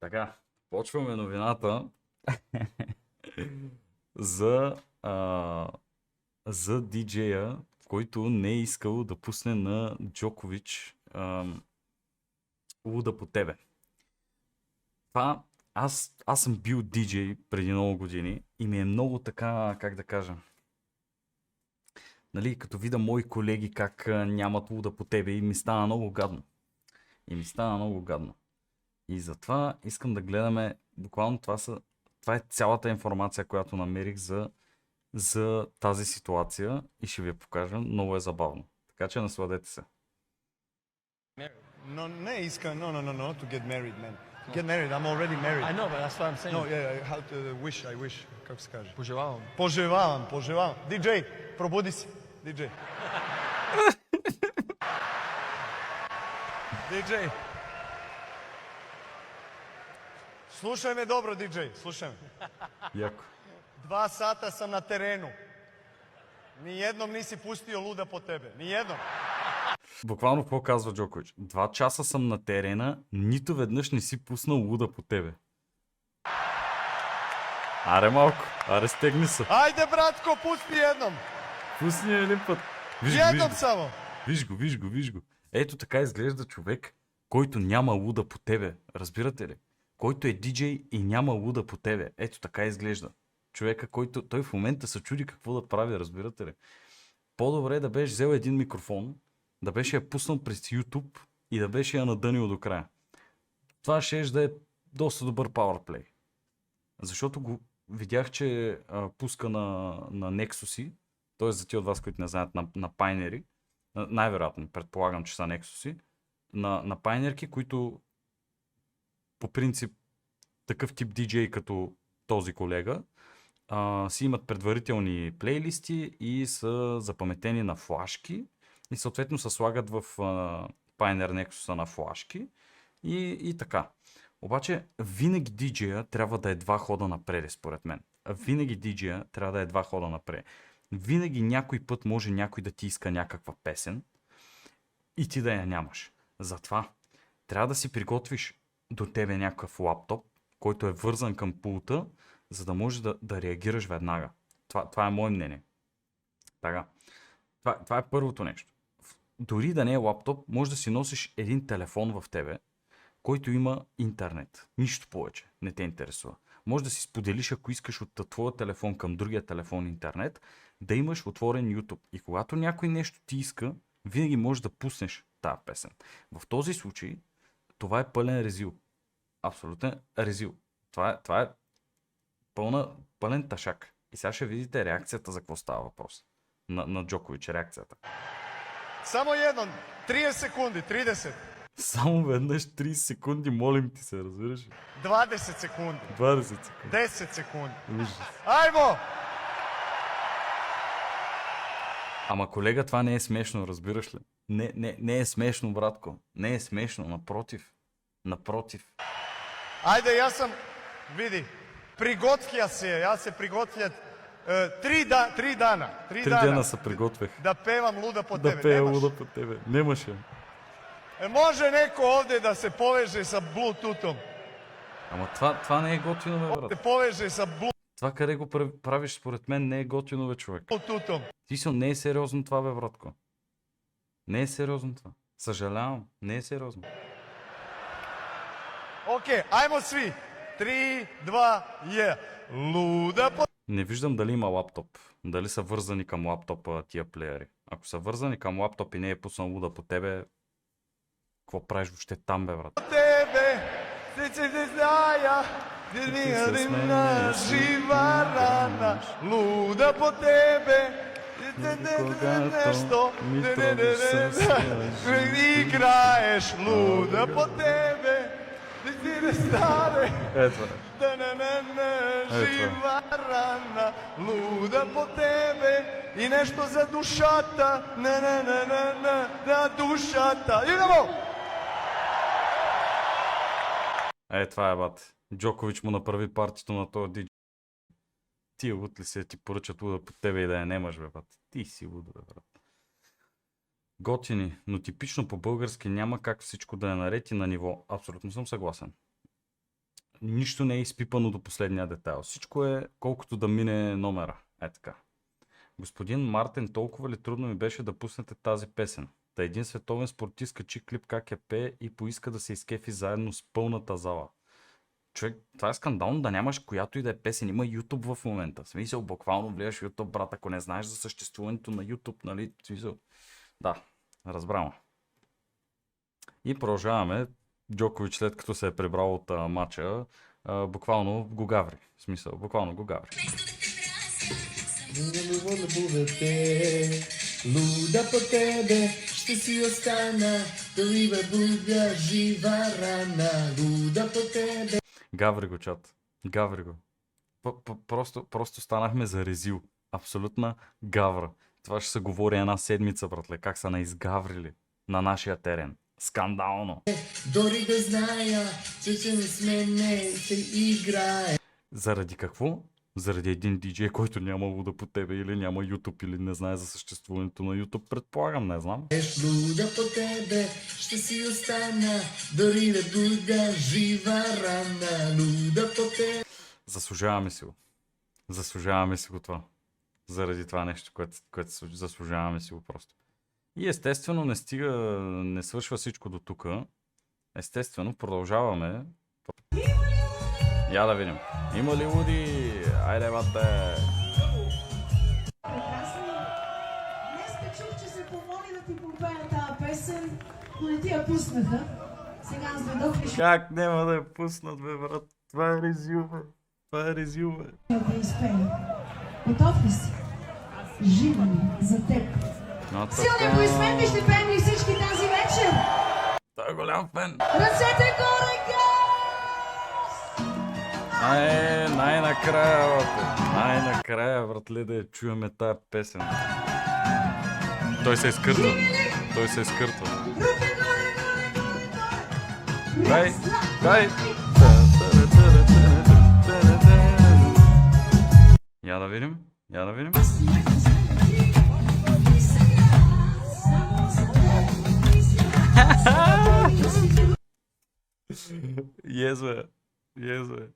Така, почваме новината за, за диджея, който не е искал да пусне на Джокович Луда по тебе. Това, аз съм бил диджей преди много години и ми е много така, как да кажа, нали, като видя мои колеги как нямат луда по тебе и ми стана много гадно. И затова искам да гледаме, буквално това е цялата информация, която намерих за тази ситуация и ще ви я покажа. Много е забавно. Така че насладете се. No, no, to get married, man. To get married, I'm already married. I know, but that's what I'm saying. No, yeah, how to I wish, как се каже? Пожелавам. Пожелавам. Диджей, пробуди се. Диджей. Диджей. Слушай ме dobro, диджей, слушай ме. Яко. 2 sata sam na terenu. Nijednom nisi pustio luda po tebe. Nijednom. Буквално какво казва Джокович? 2 часа съм на терена, нито веднъж не си пуснал луда по тебе. Аре малко, аре стегни се. Ajde, bratko, pusti jednom. Пусни един път. Jednom samo. Виж го. Ето така изглежда човек, който няма луда по тебе. Разбирате ли? Който е диджей и няма луда по тебе. Ето така изглежда. Човека, който той в момента се чуди какво да прави, разбирате ли? По-добре е да беше взел един микрофон, да беше я пуснал през YouTube и да беше я надънил до края. Това ще да е доста добър powerplay. Защото го видях, че пуска на Nexus, т.е. за тия от вас, които не знаят, на Pioneer, най-вероятно, предполагам, че са Nexus, на Pioneer, които по принцип такъв тип диджей като този колега си имат предварителни плейлисти и са запаметени на флашки и съответно се слагат в Pioneer Nexus на флашки и така. Обаче винаги диджея трябва да е 2 хода напред, според мен. Винаги диджея трябва да е 2 хода напред. Винаги някой път може някой да ти иска някаква песен и ти да я нямаш. Затова трябва да си приготвиш до тебе някакъв лаптоп, който е вързан към пулта, за да можеш да реагираш веднага. Това е мое мнение. Така. Това е първото нещо. Дори да не е лаптоп, може да си носиш един телефон в тебе, който има интернет. Нищо повече не те интересува. Може да си споделиш, ако искаш от твоя телефон към другия телефон интернет, да имаш отворен YouTube. И когато някой нещо ти иска, винаги можеш да пуснеш тази песен. В този случай, това е пълен резил. Абсолютен резил. Това е пълен ташак. И сега ще видите реакцията за какво става въпрос. На Джокович реакцията. Само jednom, 30 секунди, 30. Само веднъж 30 секунди, молим ти се, разбираш ли? 20 секунди. 20 секунди. 10 секунди. Ужас. Ajmo! Ама колега, това не е смешно, разбираш ли? Не е смешно, братко. Не е смешно, напротив. Напротив. Ajde, ja sam, vidi, prigotkia se, ja se prigotkia 3 dana. 3 3 dana дена се приготвях da pevam luda po да tebe. пея Nemaš? луда по тебе. Немаше. Može neko ovdje da se poveže sa Bluetoothom? Ама това не е готино, бе, Se брат. poveže sa Това къде го правиш, според мен, не е готино, бе, човек. Bluetoothom. Ти не е сериозно това, бе, братко. Не е сериозно това. Съжалявам, не е сериозно. Ok, ajmo svi. 3, 2, 1. Luda po... Не виждам дали има лаптоп. Дали са вързани към лаптопа тия плеери. Ако са вързани към лаптоп и не е пуснал луда по тебе, какво правиш въобще там, бе, брат? tebe, se znaja, na živa rana, luda po tebe, nešto, igraješ, luda po tebe, stare, Ето е. živa rana, luda po tebe, i nešto za dušata, na dušata, idemo! Това е, бат. Джокович му направи партито на този диджей. Ти луд ли се ти поръчат луда по тебе и да я немаш, бе, бат. Ти си луд, бе, брат. Готини, но типично по български няма как всичко да е наред и на ниво. Абсолютно съм съгласен. нищо не е изпипано до последния детайл. Всичко е колкото да мине номера. Е така. Господин Мартин, толкова ли трудно ми беше да пуснете тази песен? Та един световен спортист качи клип как я пее и поиска да се изкефи заедно с пълната зала. Човек, това е скандално да нямаш която и да е песен. Има YouTube в момента. В смисъл, буквално влияш в YouTube, брат, ако не знаеш за съществуването на YouTube, нали? В смисъл. Да, разбрано. И продължаваме. Джокович, след като се е прибрал от матча, буквално го гаври. В смисъл, буквално го гаври. Луда по тебе, ще си остана, дори бе будя жива рана. Луда по тебе. Гаври го, чат. Гаври го. Просто станахме за резил. Абсолютна гавра. Това ще се говори една седмица, братле. Как са наизгаврили на нашия терен. Скандално. Дори да зная, че не сме не се играе. Заради какво? Заради един диджей, който няма луда по тебе или няма YouTube или не знае за съществуването на YouTube. Предполагам, не знам. Луда по тебе, ще си остана, дори да будя жива рана. Луда по тебе. Заслужаваме си го. Заслужаваме си го това. Заради това нещо, което заслужаваме си го просто. И естествено не стига, не свършва всичко до тук. Естествено продължаваме. Я да видим. Има ли луди? Айде, бате! Прекрасни. Днес чух, че се помоли да ти попея тази песен, но не ти я пуснаха. Сега аз дойдох и ще Как няма да я пуснат, бе, брат? Това е резил, бе. Това е резил, бе. я изпея. Готов ли си? Жива ми за теб. Силни аплодисменти ще пеем и всички тази вечер. Той е голям фен. Ръцете горе, Най-накрая, брате. Най-накрая, братле, да я чуеме тая песен. Той се изкъртва. Той се изкъртва. руки горе, горе, горе, горе. Дай, дай. Я да видим. Я да видим. Езве. Езве.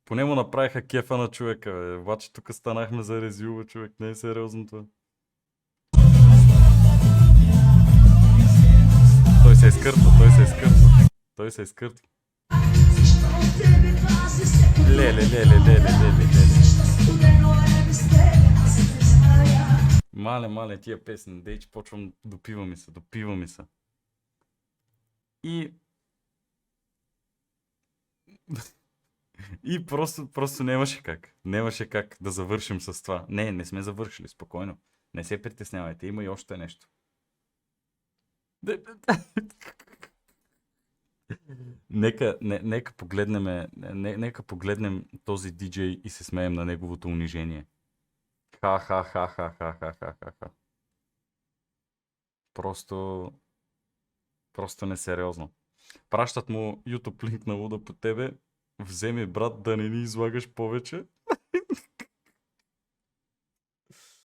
Поне му направиха кефа на човека, бе. Обаче тук станахме за резюва, човек. Не е сериозно това. Той се изкъртва, той се изкъртва. Той се изкъртва. Леле. Мале, тия песни. Дей, че почвам, допива ми се. И просто нямаше как да завършим с това. Не сме завършили, спокойно. Не се притеснявайте, има и още нещо. Нека погледнем този диджей и се смеем на неговото унижение. Ха. Просто несериозно. Пращат му YouTube линк на луда по тебе. Вземи, брат, да не ни излагаш повече.